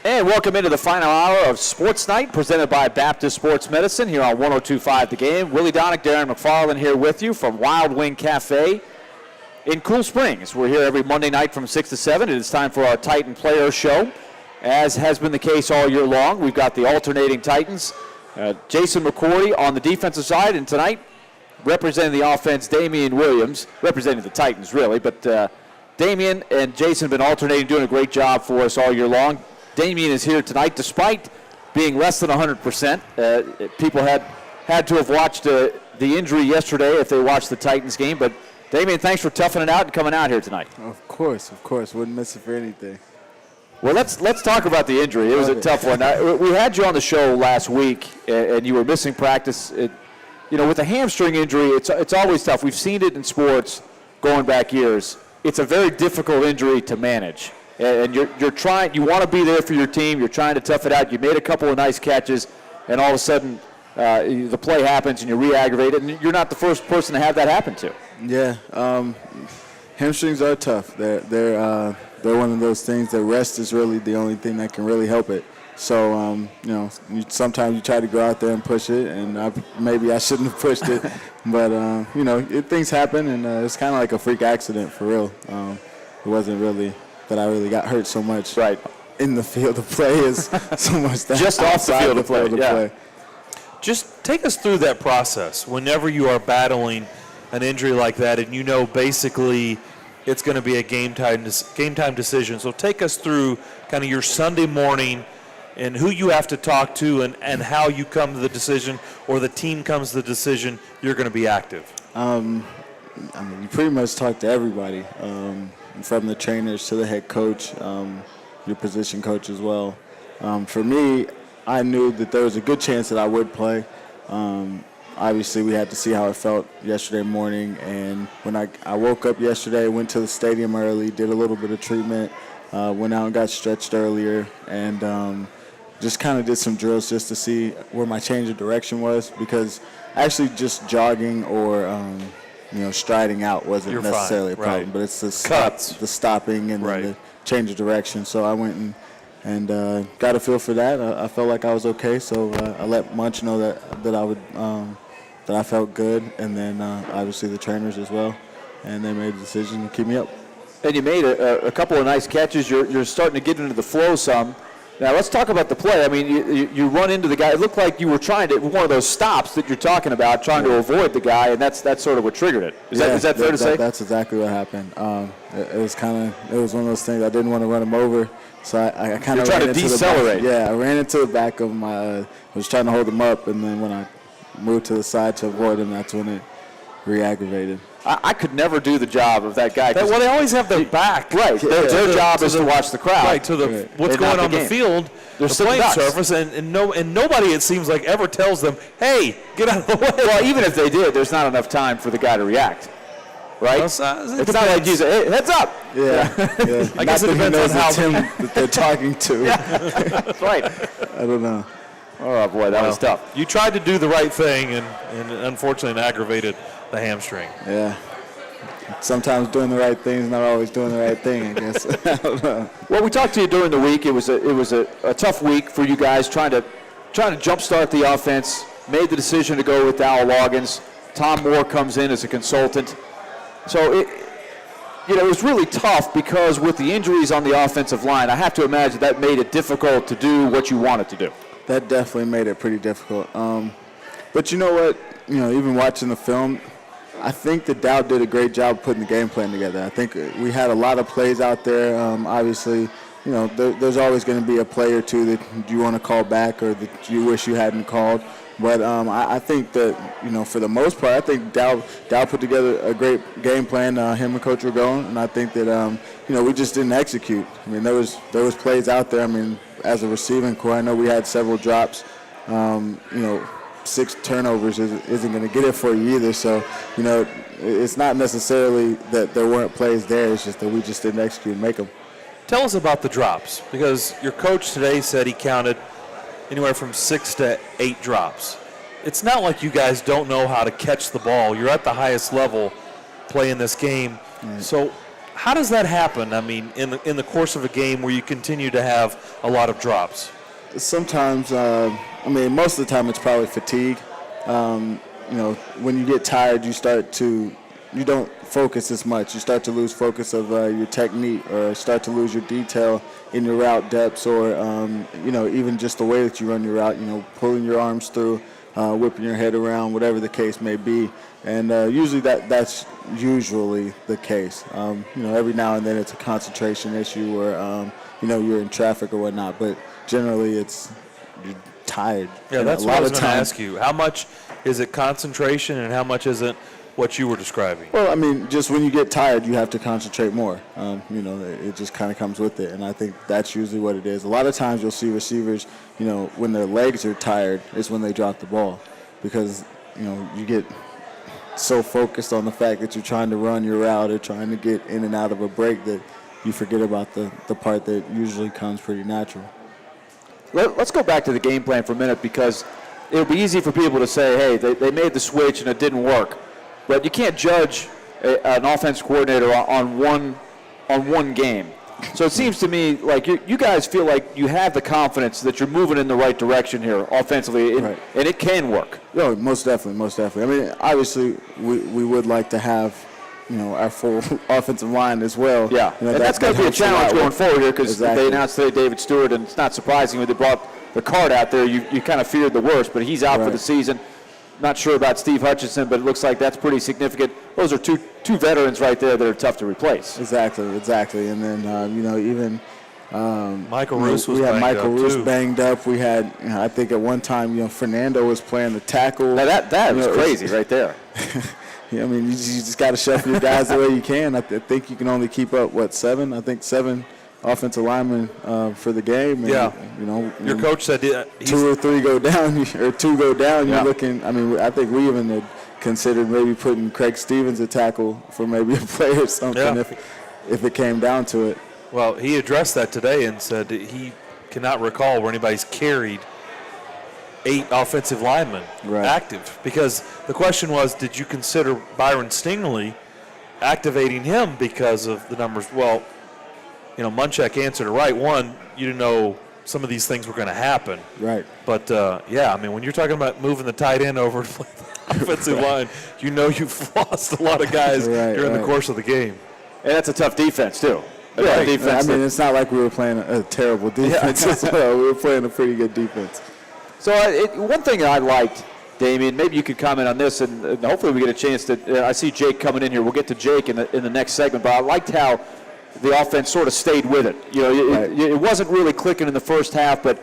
And welcome into the final hour of Sports Night, presented by Baptist Sports Medicine here on 102.5 The Game. Willie Donick, Darren McFarland here with you from Wild Wing Cafe in Cool Springs. We're here every Monday night from 6 to 7. It is time for our Titan Player Show. As has been the case all year long, we've got the alternating Titans. Jason McCourty on the defensive side, and tonight, representing the offense, Damian Williams, representing the Titans really, but Damian and Jason have been alternating, doing a great job for us all year long. Damian is here tonight despite being less than 100%. People had to have watched the injury yesterday if they watched the Titans game. But, Damian, thanks for toughing it out and coming out here tonight. Of course. Wouldn't miss it for anything. Well, let's talk about the injury. It was a tough one. We had you on the show last week, and you were missing practice. With a hamstring injury, it's always tough. We've seen it in sports going back years. It's a very difficult injury to manage. And you're trying, you want to be there for your team. You're trying to tough it out. You made a couple of nice catches, and all of a sudden the play happens and you re-aggravate it, and you're not the first person to have that happen to. Yeah, hamstrings are tough. They're one of those things that rest is really the only thing that can really help it. So, sometimes you try to go out there and push it, and maybe I shouldn't have pushed it. But, things happen, and it's kind of like a freak accident for real. It wasn't really that I really got hurt so much in the field of play is so much that just off the field of play. Just take us through that process whenever you are battling an injury like that, and basically it's going to be a game time decision. So take us through kind of your Sunday morning and who you have to talk to and how you come to the decision, or the team comes to the decision you're going to be active. You pretty much talk to everybody. From the trainers to the head coach, your position coach as well. For me, I knew that there was a good chance that I would play. Obviously, we had to see how I felt yesterday morning, and when I woke up yesterday, went to the stadium early, did a little bit of treatment, went out and got stretched earlier, and just kind of did some drills just to see where my change of direction was, because actually just jogging or striding out wasn't necessarily a problem, but it's the stopping and the change of direction. So I went and got a feel for that. I felt like I was okay, so I let Munch know that I would that I felt good, and then obviously the trainers as well, and they made a decision to keep me up. And you made a couple of nice catches. You're starting to get into the flow some. Now, let's talk about the play. I mean, you run into the guy. It looked like you were trying to, one of those stops that you're talking about, trying to avoid the guy, and that's sort of what triggered it. Is that fair to say? That's exactly what happened. It was one of those things. I didn't want to run him over, so I kind of ran into decelerate. I ran into the back of my. I was trying to hold him up, and then when I moved to the side to avoid him, that's when it re-aggravated. I could never do the job of that guy. Well, they always have their back. Right. Their job is to watch the crowd. Right, to what's going on the field, the playing surface, and nobody, it seems like, ever tells them, hey, get out of the way. Well, even if they did, there's not enough time for the guy to react. Right? Well, it's not like you say, hey, heads up. Yeah. I guess it depends on how team that they're talking to. That's right. I don't know. Oh, boy, that was tough. You tried to do the right thing, and unfortunately it aggravated the hamstring. Yeah. Sometimes doing the right thing is not always doing the right thing, I guess. I don't know. Well, we talked to you during the week. It was a tough week for you guys trying to jumpstart the offense. Made the decision to go with Dowell Loggins. Tom Moore comes in as a consultant. So it was really tough because with the injuries on the offensive line, I have to imagine that made it difficult to do what you wanted to do. That definitely made it pretty difficult. But you know what? Even watching the film, I think that Dow did a great job putting the game plan together. I think we had a lot of plays out there. Obviously, there's always going to be a play or two that you want to call back or that you wish you hadn't called. But I think that, for the most part, I think Dow put together a great game plan, him and Coach Ragone, and I think that, we just didn't execute. I mean, there was plays out there. I mean, as a receiving core, I know we had several drops. 6 turnovers isn't going to get it for you either. So, it's not necessarily that there weren't plays there. It's just that we just didn't execute and make them. Tell us about the drops, because your coach today said he counted anywhere from 6 to 8 drops. It's not like you guys don't know how to catch the ball. You're at the highest level playing this game. Right. So How does that happen? I mean, in the course of a game where you continue to have a lot of drops? Sometimes, most of the time it's probably fatigue. When you get tired, you don't focus as much. You start to lose focus of your technique, or start to lose your detail in your route depths, or even just the way that you run your route. Pulling your arms through, whipping your head around, whatever the case may be. And usually that's usually the case. Every now and then it's a concentration issue, or you're in traffic or whatnot. But generally, you're tired. Yeah, that's what I was going to ask you. How much is it concentration, and how much is it what you were describing? Well, just when you get tired, you have to concentrate more. It just kind of comes with it, and I think that's usually what it is. A lot of times you'll see receivers, when their legs are tired is when they drop the ball, because, you get so focused on the fact that you're trying to run your route or trying to get in and out of a break that you forget about the part that usually comes pretty natural. Let's go back to the game plan for a minute, because it would be easy for people to say, hey, they made the switch and it didn't work. But you can't judge an offense coordinator on one game. So it seems to me like you guys feel like you have the confidence that you're moving in the right direction here offensively, and it can work. No, most definitely. I mean, obviously, we would like to have, our full offensive line as well. Yeah, and that's going to be a challenge going forward here, because they announced today David Stewart, and it's not surprising when they brought the card out there. You kind of feared the worst, but he's out for the season. Not sure about Steve Hutchinson, but it looks like that's pretty significant. Those are two veterans right there that are tough to replace. Exactly. And then, even Michael Roos was we had banged Michael up, Roos too. banged up. We had, I think at one time, Fernando was playing the tackle. Now that was crazy right there. You just got to shuffle your guys the way you can. I think you can only keep up, seven? I think 7 offensive linemen for the game. And, yeah. Your coach said he's 2 or 3 go down, or 2 go down. Yeah. You're looking. I think we even had considered maybe putting Craig Stevens at tackle for maybe a play or something if it came down to it. Well, he addressed that today and said that he cannot recall where anybody's carried 8 offensive linemen active. Because the question was, did you consider Byron Stingley activating him because of the numbers? Well, Munchak answered it right. One, you didn't know some of these things were going to happen. Right. But, when you're talking about moving the tight end over to play the offensive line, you've lost a lot of guys during the course of the game. And that's a tough defense, too. Defense. It's not like we were playing a terrible defense as well. We were playing a pretty good defense. So one thing I liked, Damien, maybe you could comment on this, and hopefully we get a chance to. I see Jake coming in here. We'll get to Jake in the next segment, but I liked how the offense sort of stayed with it. It wasn't really clicking in the first half, but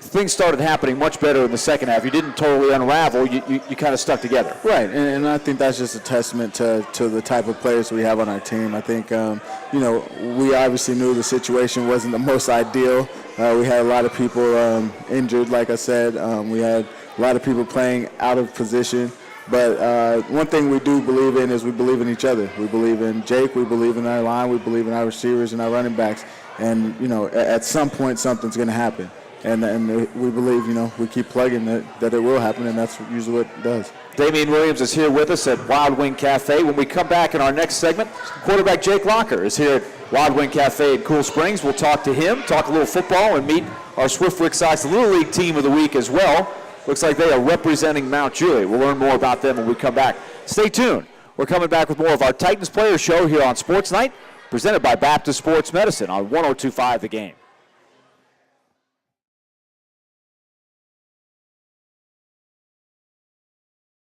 things started happening much better in the second half. You didn't totally unravel. You kind of stuck together. Right, and I think that's just a testament to the type of players we have on our team. I think, we obviously knew the situation wasn't the most ideal. We had a lot of people injured, like I said. We had a lot of people playing out of position. But one thing we do believe in is we believe in each other. We believe in Jake. We believe in our line. We believe in our receivers and our running backs. And, at some point something's going to happen. And we believe, we keep plugging that it will happen, and that's usually what it does. Damien Williams is here with us at Wild Wing Cafe. When we come back in our next segment, quarterback Jake Locker is here at Wild Wing Cafe in Cool Springs. We'll talk to him, talk a little football, and meet our Swift Rick Sox Little League Team of the Week as well. Looks like they are representing Mount Juliet. We'll learn more about them when we come back. Stay tuned. We're coming back with more of our Titans Players Show here on Sports Night, presented by Baptist Sports Medicine on 102.5 The Game.